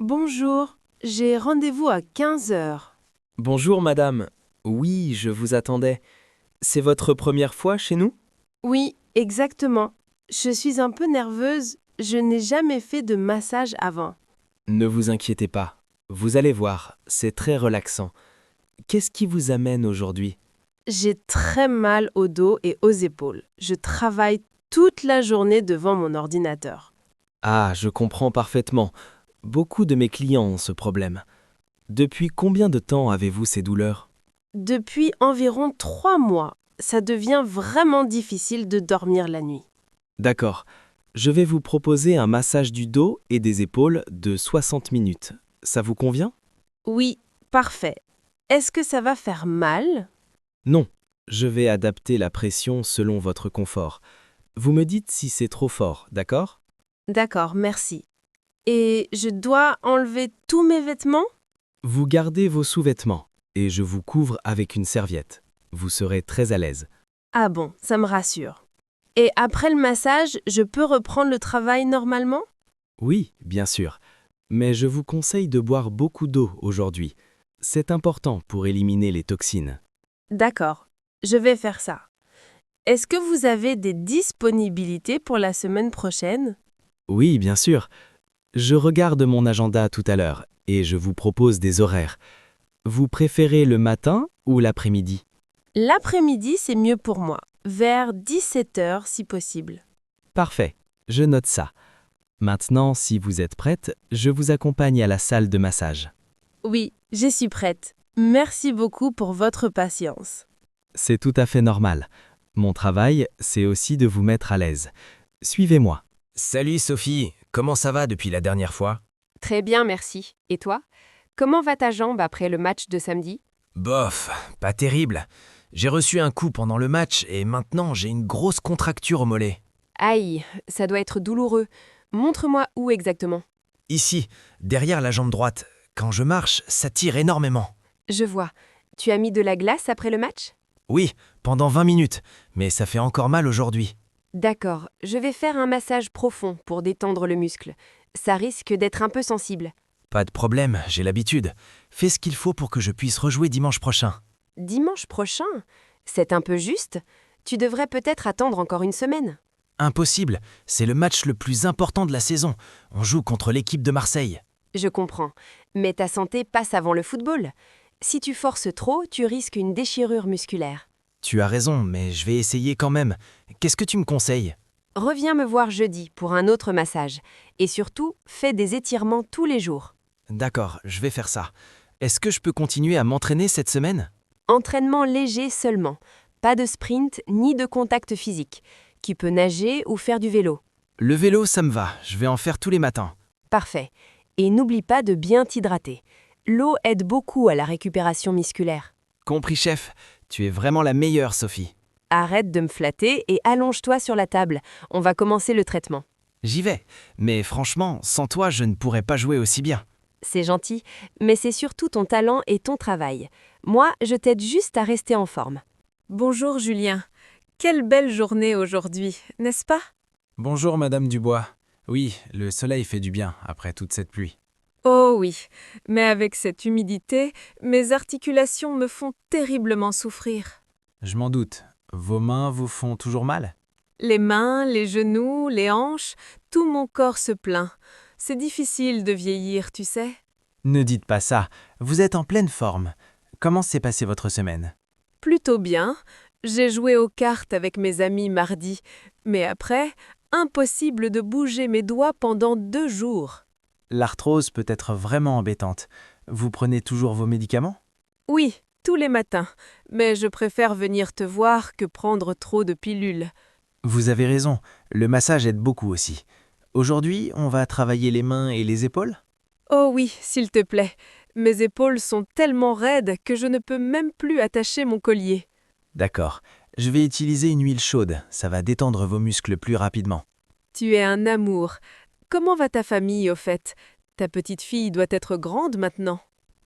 Bonjour, j'ai rendez-vous à 15 heures. Bonjour madame. Oui, je vous attendais. C'est votre première fois chez nous? Oui, exactement. Je suis un peu nerveuse, je n'ai jamais fait de massage avant. Ne vous inquiétez pas. Vous allez voir, c'est très relaxant. Qu'est-ce qui vous amène aujourd'hui? J'ai très mal au dos et aux épaules. Je travaille toute la journée devant mon ordinateur. Ah, je comprends parfaitement. Beaucoup de mes clients ont ce problème. Depuis combien de temps avez-vous ces douleurs? Depuis environ 3 mois, ça devient vraiment difficile de dormir la nuit. D'accord. Je vais vous proposer un massage du dos et des épaules de 60 minutes. Ça vous convient? Oui, parfait. Est-ce que ça va faire mal? Non. Je vais adapter la pression selon votre confort. Vous me dites si c'est trop fort, d'accord? D'accord, merci. Et je dois enlever tous mes vêtements? Vous gardez vos sous-vêtements et je vous couvre avec une serviette. Vous serez très à l'aise. Ah bon, ça me rassure. Et après le massage, je peux reprendre le travail normalement? Oui, bien sûr. Mais je vous conseille de boire beaucoup d'eau aujourd'hui. C'est important pour éliminer les toxines. D'accord, je vais faire ça. Est-ce que vous avez des disponibilités pour la semaine prochaine? Oui, bien sûr. Je regarde mon agenda tout à l'heure et je vous propose des horaires. Vous préférez le matin ou l'après-midi? L'après-midi, c'est mieux pour moi, vers 17 heures si possible. Parfait, je note ça. Maintenant, si vous êtes prête, je vous accompagne à la salle de massage. Oui, je suis prête. Merci beaucoup pour votre patience. C'est tout à fait normal. Mon travail, c'est aussi de vous mettre à l'aise. Suivez-moi. Salut Sophie, comment ça va depuis la dernière fois? Très bien, merci. Et toi? Comment va ta jambe après le match de samedi? Bof, pas terrible. J'ai reçu un coup pendant le match et maintenant j'ai une grosse contracture au mollet. Aïe, ça doit être douloureux. Montre-moi où exactement. Ici, derrière la jambe droite. Quand je marche, ça tire énormément. Je vois. Tu as mis de la glace après le match? Oui, pendant 20 minutes, mais ça fait encore mal aujourd'hui. D'accord, je vais faire un massage profond pour détendre le muscle. Ça risque d'être un peu sensible. Pas de problème, j'ai l'habitude. Fais ce qu'il faut pour que je puisse rejouer dimanche prochain. Dimanche prochain? C'est un peu juste. Tu devrais peut-être attendre encore une semaine. Impossible, c'est le match le plus important de la saison. On joue contre l'équipe de Marseille. Je comprends. Mais ta santé passe avant le football. Si tu forces trop, tu risques une déchirure musculaire. Tu as raison, mais je vais essayer quand même. Qu'est-ce que tu me conseilles? Reviens me voir jeudi pour un autre massage. Et surtout, fais des étirements tous les jours. D'accord, je vais faire ça. Est-ce que je peux continuer à m'entraîner cette semaine? Entraînement léger seulement. Pas de sprint ni de contact physique. Tu peux nager ou faire du vélo. Le vélo, ça me va. Je vais en faire tous les matins. Parfait. Et n'oublie pas de bien t'hydrater. L'eau aide beaucoup à la récupération musculaire. Compris, chef. Tu es vraiment la meilleure, Sophie. Arrête de me flatter et allonge-toi sur la table. On va commencer le traitement. J'y vais. Mais franchement, sans toi, je ne pourrais pas jouer aussi bien. C'est gentil, mais c'est surtout ton talent et ton travail. Moi, je t'aide juste à rester en forme. Bonjour Julien. Quelle belle journée aujourd'hui, n'est-ce pas? Bonjour Madame Dubois. Oui, le soleil fait du bien après toute cette pluie. Oh oui, mais avec cette humidité, mes articulations me font terriblement souffrir. Je m'en doute. Vos mains vous font toujours mal? Les mains, les genoux, les hanches, tout mon corps se plaint. C'est difficile de vieillir, tu sais. Ne dites pas ça. Vous êtes en pleine forme. Comment s'est passée votre semaine? Plutôt bien. J'ai joué aux cartes avec mes amis mardi, mais après, impossible de bouger mes doigts pendant 2 jours. L'arthrose peut être vraiment embêtante. Vous prenez toujours vos médicaments? Oui, tous les matins, mais je préfère venir te voir que prendre trop de pilules. Vous avez raison. Le massage aide beaucoup aussi. Aujourd'hui, on va travailler les mains et les épaules? Oh oui, s'il te plaît. Mes épaules sont tellement raides que je ne peux même plus attacher mon collier. D'accord. Je vais utiliser une huile chaude. Ça va détendre vos muscles plus rapidement. Tu es un amour. Comment va ta famille, au fait? Ta petite fille doit être grande maintenant.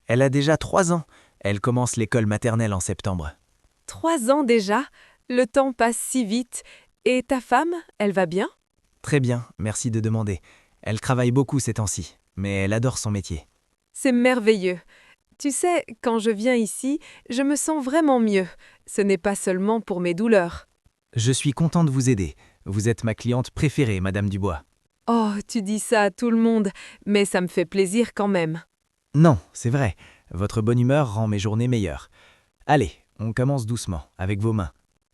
Elle a déjà 3 ans. Elle commence l'école maternelle en septembre. 3 ans déjà? Le temps passe si vite. Et ta femme, elle va bien? Très bien, merci de demander. Elle travaille beaucoup ces temps-ci. mais elle adore son métier. C'est merveilleux. Tu sais, quand je viens ici, je me sens vraiment mieux. Ce n'est pas seulement pour mes douleurs. Je suis content de vous aider. Vous êtes ma cliente préférée, Madame Dubois. Oh, tu dis ça à tout le monde, mais ça me fait plaisir quand même. Non, c'est vrai. Votre bonne humeur rend mes journées meilleures. Allez, on commence doucement, avec vos mains.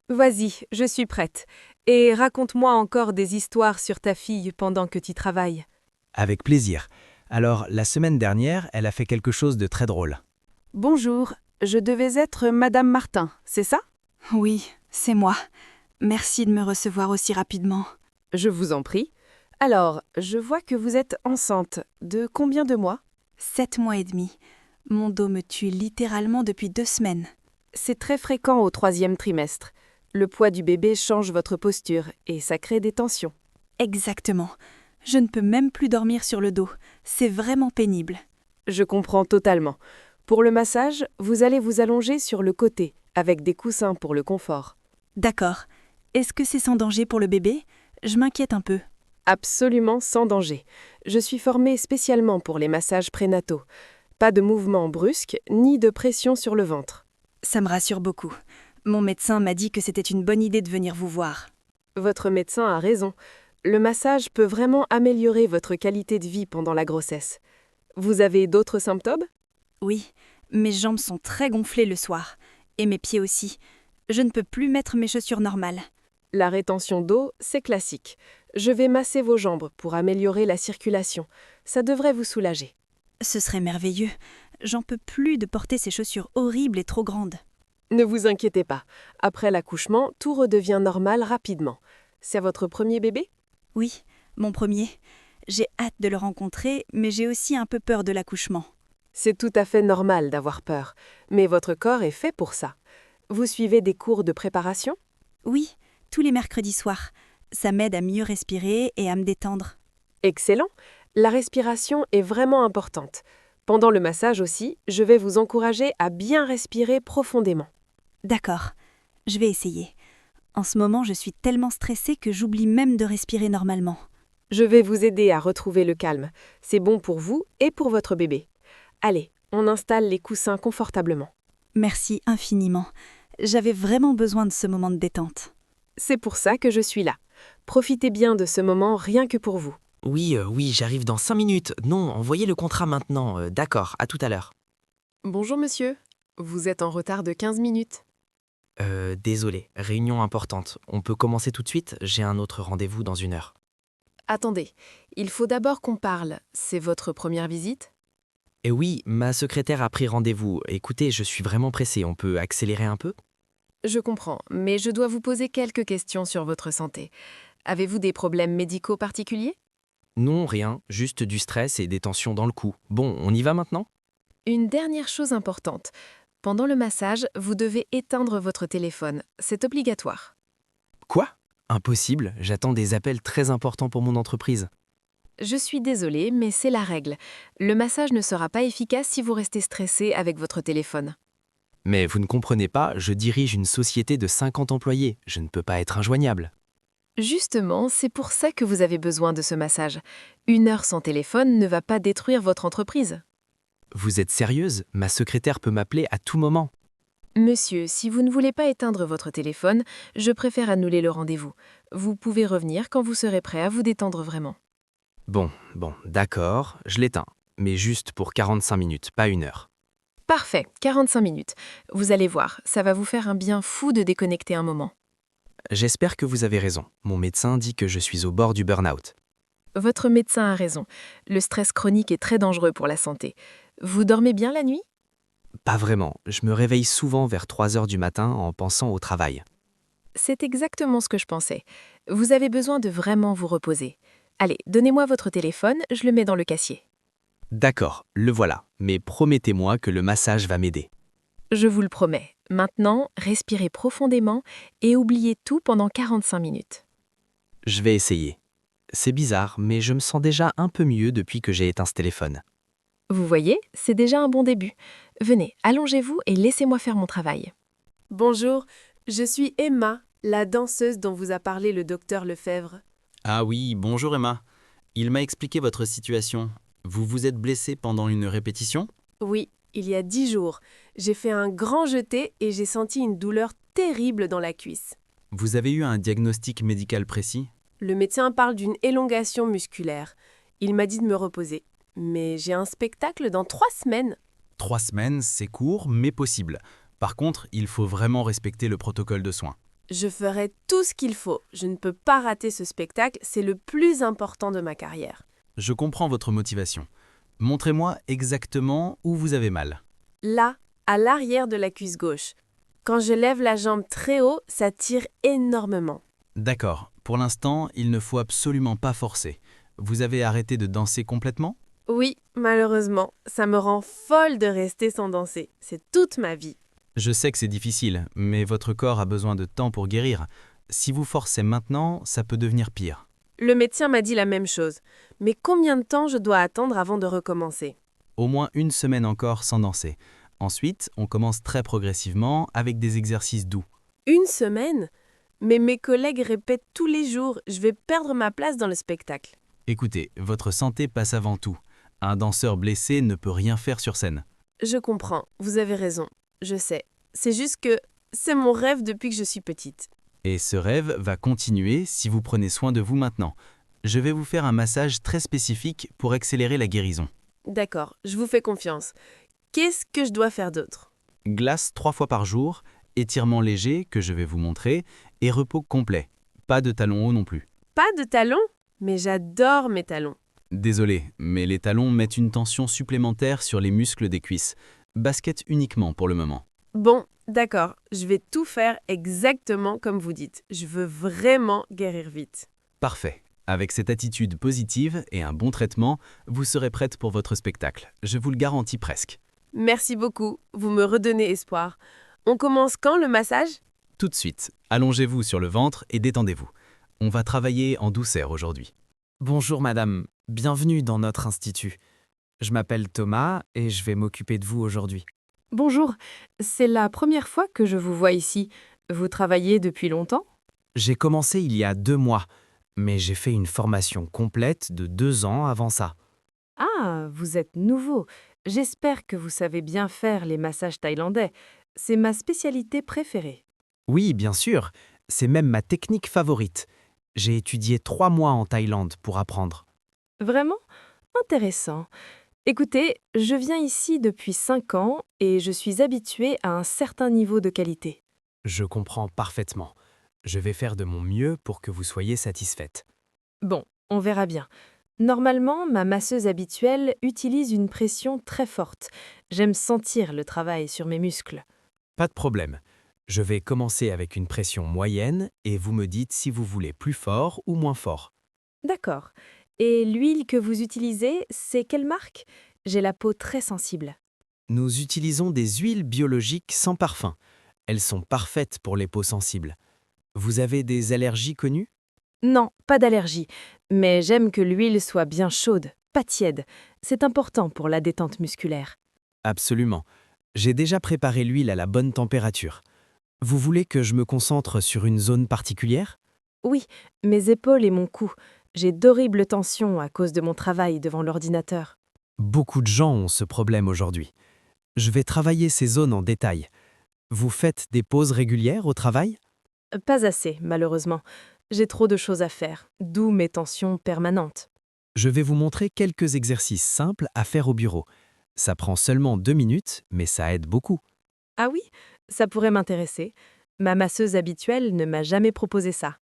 Vas-y, je suis prête. Et raconte-moi encore des histoires sur ta fille pendant que tu travailles. Avec plaisir. Alors, la semaine dernière, elle a fait quelque chose de très drôle. Bonjour, je devais être Madame Martin, c'est ça? Oui, c'est moi. Merci de me recevoir aussi rapidement. Je vous en prie. Alors, je vois que vous êtes enceinte. De combien de mois? 7 mois et demi. Mon dos me tue littéralement depuis 2 semaines. C'est très fréquent au 3e trimestre. Le poids du bébé change votre posture et ça crée des tensions. Exactement. Je ne peux même plus dormir sur le dos. C'est vraiment pénible. Je comprends totalement. Pour le massage, vous allez vous allonger sur le côté, avec des coussins pour le confort. D'accord. Est-ce que c'est sans danger pour le bébé? Je m'inquiète un peu. Absolument sans danger. Je suis formée spécialement pour les massages prénataux. Pas de mouvements brusques, ni de pression sur le ventre. Ça me rassure beaucoup. Mon médecin m'a dit que c'était une bonne idée de venir vous voir. Votre médecin a raison. Le massage peut vraiment améliorer votre qualité de vie pendant la grossesse. Vous avez d'autres symptômes? Oui, mes jambes sont très gonflées le soir. Et mes pieds aussi. Je ne peux plus mettre mes chaussures normales. La rétention d'eau, c'est classique. Je vais masser vos jambes pour améliorer la circulation. Ça devrait vous soulager. Ce serait merveilleux. J'en peux plus de porter ces chaussures horribles et trop grandes. Ne vous inquiétez pas. Après l'accouchement, tout redevient normal rapidement. C'est votre premier bébé? Oui, mon premier. J'ai hâte de le rencontrer, mais j'ai aussi un peu peur de l'accouchement. C'est tout à fait normal d'avoir peur, mais votre corps est fait pour ça. Vous suivez des cours de préparation? Oui, tous les mercredis soirs. Ça m'aide à mieux respirer et à me détendre. Excellent. La respiration est vraiment importante. Pendant le massage aussi, je vais vous encourager à bien respirer profondément. D'accord, je vais essayer. En ce moment, je suis tellement stressée que j'oublie même de respirer normalement. Je vais vous aider à retrouver le calme. C'est bon pour vous et pour votre bébé. Allez, on installe les coussins confortablement. Merci infiniment. J'avais vraiment besoin de ce moment de détente. C'est pour ça que je suis là. Profitez bien de ce moment rien que pour vous. Oui, j'arrive dans 5 minutes. Non, envoyez le contrat maintenant. D'accord, à tout à l'heure. Bonjour monsieur. Vous êtes en retard de 15 minutes. Désolé, réunion importante. On peut commencer tout de suite? J'ai un autre rendez-vous dans 1 heure. Attendez, il faut d'abord qu'on parle. C'est votre première visite? Et oui, ma secrétaire a pris rendez-vous. Écoutez, je suis vraiment pressé. On peut accélérer un peu? Je comprends, mais je dois vous poser quelques questions sur votre santé. Avez-vous des problèmes médicaux particuliers? Non, rien. Juste du stress et des tensions dans le cou. Bon, on y va maintenant? Une dernière chose importante. Pendant le massage, vous devez éteindre votre téléphone. C'est obligatoire. Quoi? Impossible, j'attends des appels très importants pour mon entreprise. Je suis désolée, mais c'est la règle. Le massage ne sera pas efficace si vous restez stressé avec votre téléphone. Mais vous ne comprenez pas, je dirige une société de 50 employés. Je ne peux pas être injoignable. Justement, c'est pour ça que vous avez besoin de ce massage. 1 heure sans téléphone ne va pas détruire votre entreprise. Vous êtes sérieuse? Ma secrétaire peut m'appeler à tout moment. Monsieur, si vous ne voulez pas éteindre votre téléphone, je préfère annuler le rendez-vous. Vous pouvez revenir quand vous serez prêt à vous détendre vraiment. Bon, d'accord, je l'éteins. Mais juste pour 45 minutes, pas 1 heure. Parfait, 45 minutes. Vous allez voir, ça va vous faire un bien fou de déconnecter un moment. J'espère que vous avez raison. Mon médecin dit que je suis au bord du burn-out. Votre médecin a raison. Le stress chronique est très dangereux pour la santé. Vous dormez bien la nuit? Pas vraiment. Je me réveille souvent vers 3 heures du matin en pensant au travail. C'est exactement ce que je pensais. Vous avez besoin de vraiment vous reposer. Allez, donnez-moi votre téléphone, je le mets dans le casier. D'accord, le voilà. Mais promettez-moi que le massage va m'aider. Je vous le promets. Maintenant, respirez profondément et oubliez tout pendant 45 minutes. Je vais essayer. C'est bizarre, mais je me sens déjà un peu mieux depuis que j'ai éteint ce téléphone. Vous voyez, c'est déjà un bon début. Venez, allongez-vous et laissez-moi faire mon travail. Bonjour, je suis Emma, la danseuse dont vous a parlé le docteur Lefebvre. Ah oui, bonjour Emma. Il m'a expliqué votre situation. Vous vous êtes blessé pendant une répétition? Oui, il y a 10 jours, j'ai fait un grand jeté et j'ai senti une douleur terrible dans la cuisse. Vous avez eu un diagnostic médical précis? Le médecin parle d'une élongation musculaire. Il m'a dit de me reposer. Mais j'ai un spectacle dans 3 semaines. 3 semaines, c'est court, mais possible. Par contre, il faut vraiment respecter le protocole de soins. Je ferai tout ce qu'il faut. Je ne peux pas rater ce spectacle, c'est le plus important de ma carrière. Je comprends votre motivation. Montrez-moi exactement où vous avez mal. Là, à l'arrière de la cuisse gauche. Quand je lève la jambe très haut, ça tire énormément. D'accord. Pour l'instant, il ne faut absolument pas forcer. Vous avez arrêté de danser complètement? Oui, malheureusement, ça me rend folle de rester sans danser. C'est toute ma vie. Je sais que c'est difficile, mais votre corps a besoin de temps pour guérir. Si vous forcez maintenant, ça peut devenir pire. Le médecin m'a dit la même chose. Mais combien de temps je dois attendre avant de recommencer? Au moins 1 semaine encore sans danser. Ensuite, on commence très progressivement avec des exercices doux. 1 semaine? Mais mes collègues répètent tous les jours, je vais perdre ma place dans le spectacle. Écoutez, votre santé passe avant tout. Un danseur blessé ne peut rien faire sur scène. Je comprends, vous avez raison, je sais. C'est juste que c'est mon rêve depuis que je suis petite. Et ce rêve va continuer si vous prenez soin de vous maintenant. Je vais vous faire un massage très spécifique pour accélérer la guérison. D'accord, je vous fais confiance. Qu'est-ce que je dois faire d'autre? Glace 3 fois par jour, étirement léger que je vais vous montrer, et repos complet. Pas de talons hauts non plus. Pas de talons? Mais j'adore mes talons. Désolé, mais les talons mettent une tension supplémentaire sur les muscles des cuisses. Basket uniquement pour le moment. Bon, d'accord, je vais tout faire exactement comme vous dites. Je veux vraiment guérir vite. Parfait. Avec cette attitude positive et un bon traitement, vous serez prête pour votre spectacle. Je vous le garantis presque. Merci beaucoup, vous me redonnez espoir. On commence quand le massage? Tout de suite, allongez-vous sur le ventre et détendez-vous. On va travailler en douceur aujourd'hui. Bonjour madame, bienvenue dans notre institut. Je m'appelle Thomas et je vais m'occuper de vous aujourd'hui. Bonjour, c'est la première fois que je vous vois ici. Vous travaillez depuis longtemps? J'ai commencé il y a 2 mois, mais j'ai fait une formation complète de 2 ans avant ça. Ah, vous êtes nouveau. J'espère que vous savez bien faire les massages thaïlandais. C'est ma spécialité préférée. Oui, bien sûr, c'est même ma technique favorite. J'ai étudié 3 mois en Thaïlande pour apprendre. Vraiment? Intéressant. Écoutez, je viens ici depuis 5 ans et je suis habituée à un certain niveau de qualité. Je comprends parfaitement. Je vais faire de mon mieux pour que vous soyez satisfaite. Bon, on verra bien. Normalement, ma masseuse habituelle utilise une pression très forte. J'aime sentir le travail sur mes muscles. Pas de problème. Je vais commencer avec une pression moyenne et vous me dites si vous voulez plus fort ou moins fort. D'accord. Et l'huile que vous utilisez, c'est quelle marque? J'ai la peau très sensible. Nous utilisons des huiles biologiques sans parfum. Elles sont parfaites pour les peaux sensibles. Vous avez des allergies connues? Non, pas d'allergie. Mais j'aime que l'huile soit bien chaude, pas tiède. C'est important pour la détente musculaire. Absolument. J'ai déjà préparé l'huile à la bonne température. Vous voulez que je me concentre sur une zone particulière? Oui, mes épaules et mon cou. J'ai d'horribles tensions à cause de mon travail devant l'ordinateur. Beaucoup de gens ont ce problème aujourd'hui. Je vais travailler ces zones en détail. Vous faites des pauses régulières au travail? Pas assez, malheureusement. J'ai trop de choses à faire, d'où mes tensions permanentes. Je vais vous montrer quelques exercices simples à faire au bureau. Ça prend seulement 2 minutes, mais ça aide beaucoup. Ah oui, ça pourrait m'intéresser. Ma masseuse habituelle ne m'a jamais proposé ça.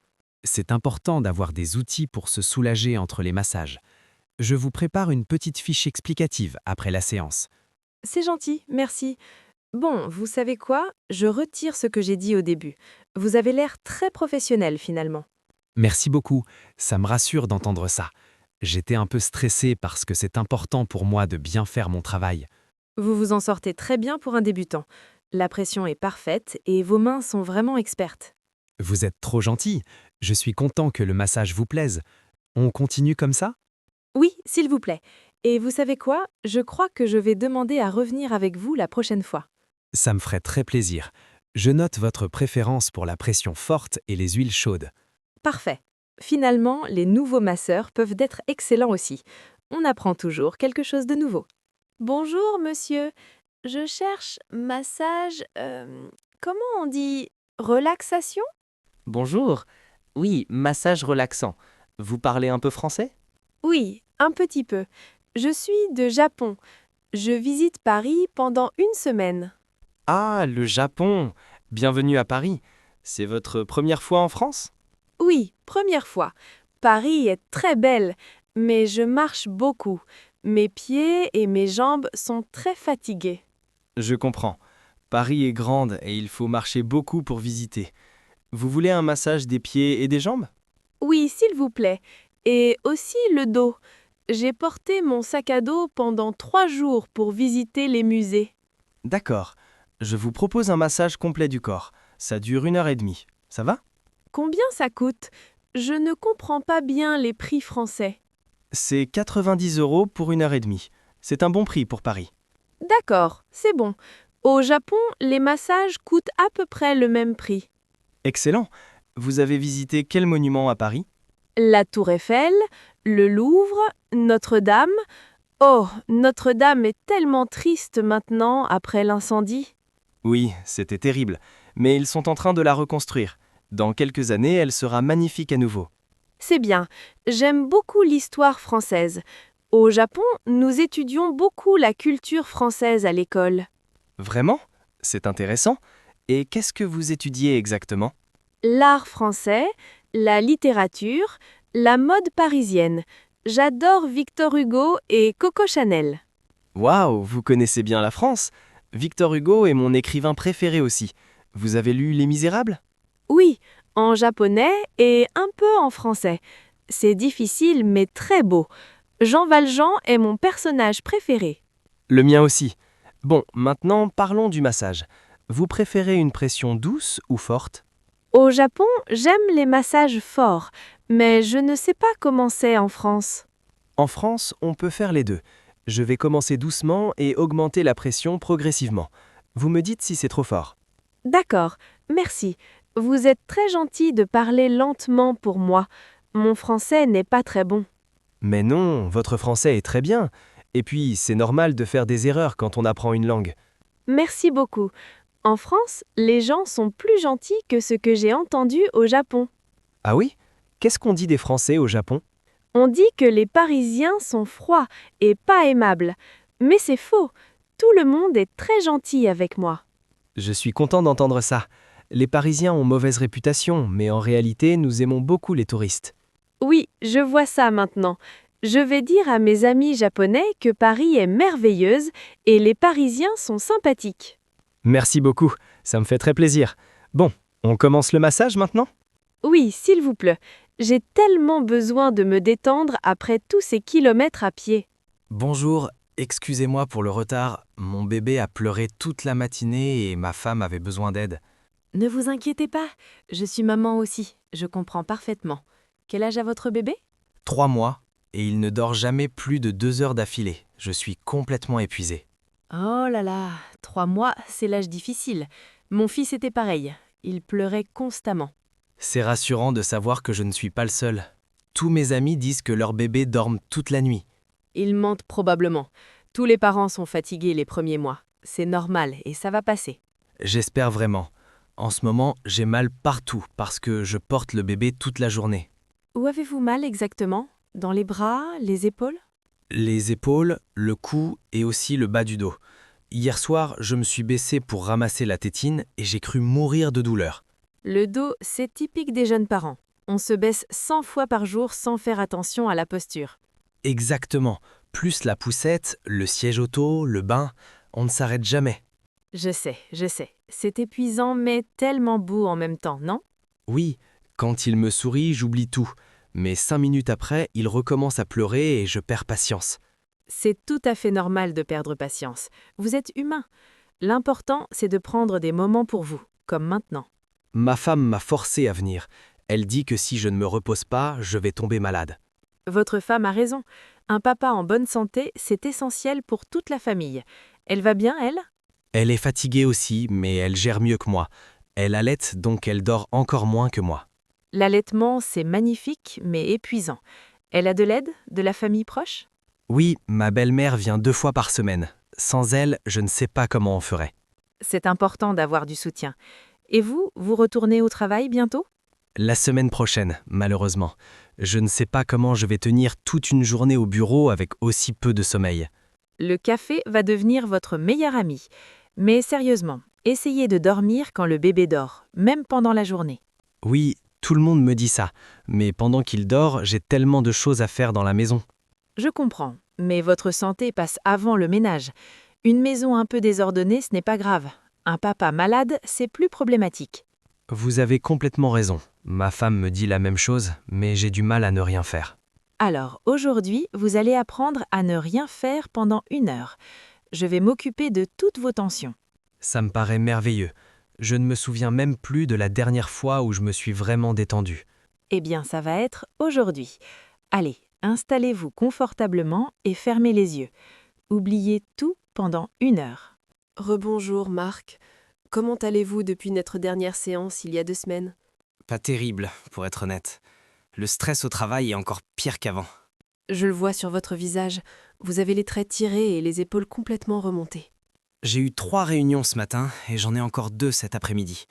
C'est important d'avoir des outils pour se soulager entre les massages. Je vous prépare une petite fiche explicative après la séance. C'est gentil, merci. Bon, vous savez quoi? Je retire ce que j'ai dit au début. Vous avez l'air très professionnel finalement. Merci beaucoup, ça me rassure d'entendre ça. J'étais un peu stressé parce que c'est important pour moi de bien faire mon travail. Vous vous en sortez très bien pour un débutant. La pression est parfaite et vos mains sont vraiment expertes. Vous êtes trop gentil. Je suis content que le massage vous plaise. On continue comme ça? Oui, s'il vous plaît. Et vous savez quoi? Je crois que je vais demander à revenir avec vous la prochaine fois. Ça me ferait très plaisir. Je note votre préférence pour la pression forte et les huiles chaudes. Parfait. Finalement, les nouveaux masseurs peuvent être excellents aussi. On apprend toujours quelque chose de nouveau. Bonjour, monsieur. Je cherche massage. Comment on dit relaxation? Bonjour. Oui, massage relaxant. Vous parlez un peu français? Oui, un petit peu. Je suis de Japon. Je visite Paris pendant une semaine. Ah, le Japon. Bienvenue à Paris. C'est votre première fois en France? Oui, première fois. Paris est très belle, mais je marche beaucoup. Mes pieds et mes jambes sont très fatigués. Je comprends. Paris est grande et il faut marcher beaucoup pour visiter. Vous voulez un massage des pieds et des jambes? Oui, s'il vous plaît. Et aussi le dos. J'ai porté mon sac à dos pendant 3 jours pour visiter les musées. D'accord. Je vous propose un massage complet du corps. Ça dure 1 heure et demie. Ça va? Combien ça coûte? Je ne comprends pas bien les prix français. C'est 90 € pour 1 heure et demie. C'est un bon prix pour Paris. D'accord, c'est bon. Au Japon, les massages coûtent à peu près le même prix. Excellent. Vous avez visité quel monument à Paris? La Tour Eiffel, le Louvre, Notre-Dame. Oh, Notre-Dame est tellement triste maintenant après l'incendie. Oui, c'était terrible. Mais ils sont en train de la reconstruire. Dans quelques années, elle sera magnifique à nouveau. C'est bien, j'aime beaucoup l'histoire française. Au Japon, nous étudions beaucoup la culture française à l'école. Vraiment? C'est intéressant. Et qu'est-ce que vous étudiez exactement? L'art français, la littérature, la mode parisienne. J'adore Victor Hugo et Coco Chanel. Waouh, vous connaissez bien la France. Victor Hugo est mon écrivain préféré aussi. Vous avez lu Les Misérables? Oui, en japonais et un peu en français. C'est difficile mais très beau. Jean Valjean est mon personnage préféré. Le mien aussi. Bon, maintenant parlons du massage. Vous préférez une pression douce ou forte? Au Japon, j'aime les massages forts, mais je ne sais pas comment c'est en France. En France, on peut faire les deux. Je vais commencer doucement et augmenter la pression progressivement. Vous me dites si c'est trop fort. D'accord, merci. Vous êtes très gentil de parler lentement pour moi. Mon français n'est pas très bon. Mais non, votre français est très bien. Et puis, c'est normal de faire des erreurs quand on apprend une langue. Merci beaucoup. En France, les gens sont plus gentils que ce que j'ai entendu au Japon. Ah oui? Qu'est-ce qu'on dit des Français au Japon? On dit que les Parisiens sont froids et pas aimables. Mais c'est faux. Tout le monde est très gentil avec moi. Je suis content d'entendre ça. Les Parisiens ont mauvaise réputation, mais en réalité, nous aimons beaucoup les touristes. Oui, je vois ça maintenant. Je vais dire à mes amis japonais que Paris est merveilleuse et les Parisiens sont sympathiques. Merci beaucoup, ça me fait très plaisir. Bon, on commence le massage maintenant? Oui, s'il vous plaît. J'ai tellement besoin de me détendre après tous ces kilomètres à pied. Bonjour, excusez-moi pour le retard. Mon bébé a pleuré toute la matinée et ma femme avait besoin d'aide. Ne vous inquiétez pas, je suis maman aussi, je comprends parfaitement. Quel âge a votre bébé? 3 mois, et il ne dort jamais plus de 2 heures d'affilée. Je suis complètement épuisé. Oh là là, 3 mois, c'est l'âge difficile. Mon fils était pareil, il pleurait constamment. C'est rassurant de savoir que je ne suis pas le seul. Tous mes amis disent que leurs bébés dorment toute la nuit. Ils mentent probablement. Tous les parents sont fatigués les premiers mois. C'est normal et ça va passer. J'espère vraiment. En ce moment, j'ai mal partout parce que je porte le bébé toute la journée. Où avez-vous mal exactement? Dans les bras, les épaules? Les épaules, le cou et aussi le bas du dos. Hier soir, je me suis baissé pour ramasser la tétine et j'ai cru mourir de douleur. Le dos, c'est typique des jeunes parents. On se baisse 100 fois par jour sans faire attention à la posture. Exactement. Plus la poussette, le siège auto, le bain, on ne s'arrête jamais. Je sais. C'est épuisant mais tellement beau en même temps, non? Oui, quand il me sourit, j'oublie tout. Mais 5 minutes après, il recommence à pleurer et je perds patience. C'est tout à fait normal de perdre patience. Vous êtes humain. L'important, c'est de prendre des moments pour vous, comme maintenant. Ma femme m'a forcé à venir. Elle dit que si je ne me repose pas, je vais tomber malade. Votre femme a raison. Un papa en bonne santé, c'est essentiel pour toute la famille. Elle va bien, elle? Elle est fatiguée aussi, mais elle gère mieux que moi. Elle allaite, donc elle dort encore moins que moi. L'allaitement, c'est magnifique, mais épuisant. Elle a de l'aide, de la famille proche? Oui, ma belle-mère vient 2 fois par semaine. Sans elle, je ne sais pas comment on ferait. C'est important d'avoir du soutien. Et vous, vous retournez au travail bientôt? La semaine prochaine, malheureusement. Je ne sais pas comment je vais tenir toute une journée au bureau avec aussi peu de sommeil. Le café va devenir votre meilleur ami. Mais sérieusement, essayez de dormir quand le bébé dort, même pendant la journée. Oui, tout le monde me dit ça, mais pendant qu'il dort, j'ai tellement de choses à faire dans la maison. Je comprends, mais votre santé passe avant le ménage. Une maison un peu désordonnée, ce n'est pas grave. Un papa malade, c'est plus problématique. Vous avez complètement raison. Ma femme me dit la même chose, mais j'ai du mal à ne rien faire. Alors, aujourd'hui, vous allez apprendre à ne rien faire pendant 1 heure. Je vais m'occuper de toutes vos tensions. Ça me paraît merveilleux. Je ne me souviens même plus de la dernière fois où je me suis vraiment détendu. Eh bien, ça va être aujourd'hui. Allez, installez-vous confortablement et fermez les yeux. Oubliez tout pendant 1 heure. Rebonjour Marc. Comment allez-vous depuis notre dernière séance il y a 2 semaines? Pas terrible, pour être honnête. Le stress au travail est encore pire qu'avant. Je le vois sur votre visage. Vous avez les traits tirés et les épaules complètement remontées. J'ai eu 3 réunions ce matin et j'en ai encore 2 cet après-midi.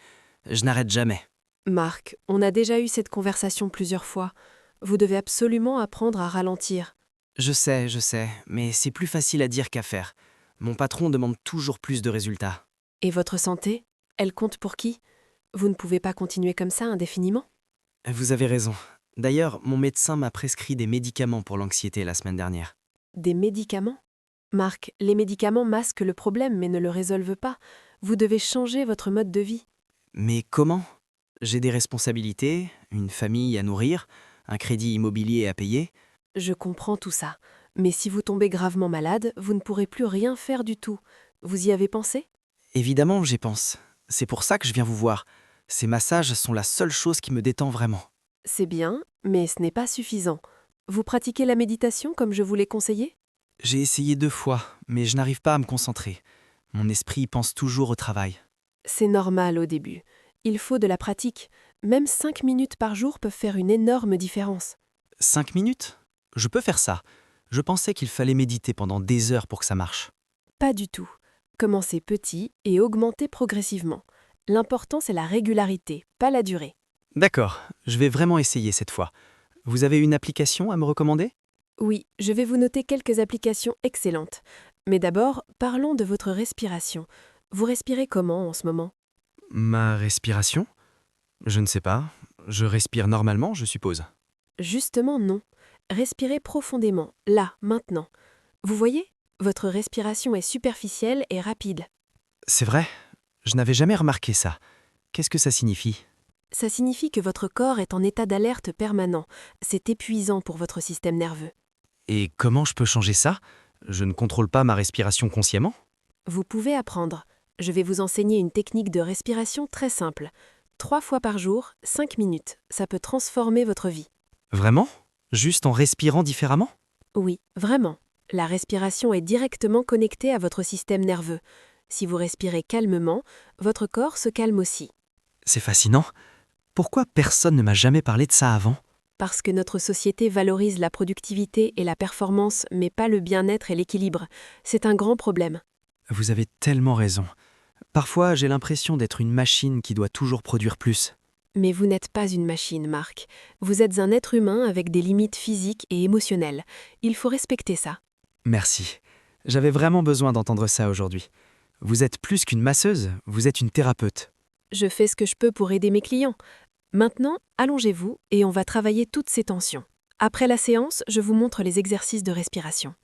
Je n'arrête jamais. Marc, on a déjà eu cette conversation plusieurs fois. Vous devez absolument apprendre à ralentir. Je sais, mais c'est plus facile à dire qu'à faire. Mon patron demande toujours plus de résultats. Et votre santé? Elle compte pour qui? Vous ne pouvez pas continuer comme ça indéfiniment? Vous avez raison. D'ailleurs, mon médecin m'a prescrit des médicaments pour l'anxiété la semaine dernière. Des médicaments? Marc, les médicaments masquent le problème mais ne le résolvent pas. Vous devez changer votre mode de vie. Mais comment? J'ai des responsabilités, une famille à nourrir, un crédit immobilier à payer. Je comprends tout ça. Mais si vous tombez gravement malade, vous ne pourrez plus rien faire du tout. Vous y avez pensé? Évidemment, j'y pense. C'est pour ça que je viens vous voir. Ces massages sont la seule chose qui me détend vraiment. C'est bien, mais ce n'est pas suffisant. Vous pratiquez la méditation comme je vous l'ai conseillé? J'ai essayé 2 fois, mais je n'arrive pas à me concentrer. Mon esprit pense toujours au travail. C'est normal au début. Il faut de la pratique. Même 5 minutes par jour peuvent faire une énorme différence. 5 minutes? Je peux faire ça. Je pensais qu'il fallait méditer pendant des heures pour que ça marche. Pas du tout. Commencez petit et augmentez progressivement. L'important, c'est la régularité, pas la durée. D'accord, je vais vraiment essayer cette fois. Vous avez une application à me recommander? Oui, je vais vous noter quelques applications excellentes. Mais d'abord, parlons de votre respiration. Vous respirez comment en ce moment? Ma respiration? Je ne sais pas. Je respire normalement, je suppose. Justement non. Respirez profondément, là, maintenant. Vous voyez? Votre respiration est superficielle et rapide. C'est vrai, je n'avais jamais remarqué ça. Qu'est-ce que ça signifie? Ça signifie que votre corps est en état d'alerte permanent. C'est épuisant pour votre système nerveux. Et comment je peux changer ça? Je ne contrôle pas ma respiration consciemment? Vous pouvez apprendre. Je vais vous enseigner une technique de respiration très simple. 3 fois par jour, 5 minutes. Ça peut transformer votre vie. Vraiment? Juste en respirant différemment? Oui, vraiment. La respiration est directement connectée à votre système nerveux. Si vous respirez calmement, votre corps se calme aussi. C'est fascinant. Pourquoi personne ne m'a jamais parlé de ça avant? Parce que notre société valorise la productivité et la performance, mais pas le bien-être et l'équilibre. C'est un grand problème. Vous avez tellement raison. Parfois, j'ai l'impression d'être une machine qui doit toujours produire plus. Mais vous n'êtes pas une machine, Marc. Vous êtes un être humain avec des limites physiques et émotionnelles. Il faut respecter ça. Merci. J'avais vraiment besoin d'entendre ça aujourd'hui. Vous êtes plus qu'une masseuse, vous êtes une thérapeute. Je fais ce que je peux pour aider mes clients. Maintenant, allongez-vous et on va travailler toutes ces tensions. Après la séance, je vous montre les exercices de respiration.